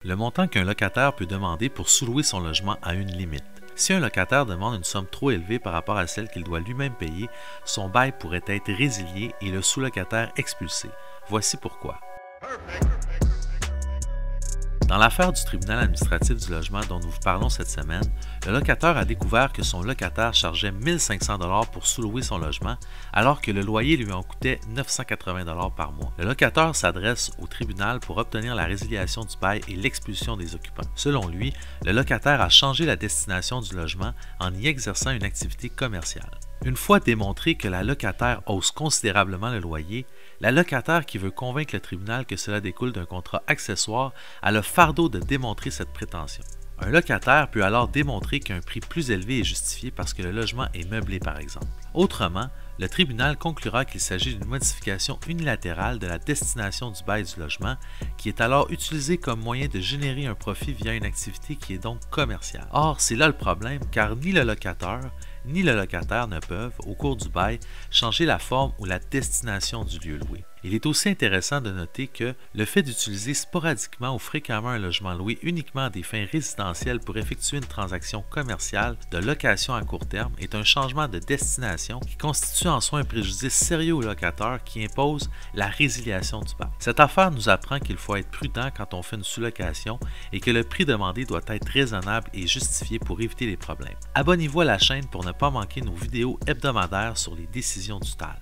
Le montant qu'un locataire peut demander pour sous-louer son logement a une limite. Si un locataire demande une somme trop élevée par rapport à celle qu'il doit lui-même payer, son bail pourrait être résilié et le sous-locataire expulsé. Voici pourquoi. Dans l'affaire du tribunal administratif du logement dont nous vous parlons cette semaine, le locataire a découvert que son locataire chargeait 1 500 $ pour sous-louer son logement, alors que le loyer lui en coûtait 980 $ par mois. Le locataire s'adresse au tribunal pour obtenir la résiliation du bail et l'expulsion des occupants. Selon lui, le locataire a changé la destination du logement en y exerçant une activité commerciale. Une fois démontré que la locataire hausse considérablement le loyer, la locataire qui veut convaincre le tribunal que cela découle d'un contrat accessoire a le fardeau de démontrer cette prétention. Un locataire peut alors démontrer qu'un prix plus élevé est justifié parce que le logement est meublé par exemple. Autrement, le tribunal conclura qu'il s'agit d'une modification unilatérale de la destination du bail du logement qui est alors utilisée comme moyen de générer un profit via une activité qui est donc commerciale. Or, c'est là le problème car ni le locateur ni le locataire ne peuvent, au cours du bail, changer la forme ou la destination du lieu loué. Il est aussi intéressant de noter que le fait d'utiliser sporadiquement ou fréquemment un logement loué uniquement à des fins résidentielles pour effectuer une transaction commerciale de location à court terme est un changement de destination qui constitue en soi un préjudice sérieux au locataire qui impose la résiliation du bail. Cette affaire nous apprend qu'il faut être prudent quand on fait une sous-location et que le prix demandé doit être raisonnable et justifié pour éviter les problèmes. Abonnez-vous à la chaîne pour ne pas manquer nos vidéos hebdomadaires sur les décisions du TAL.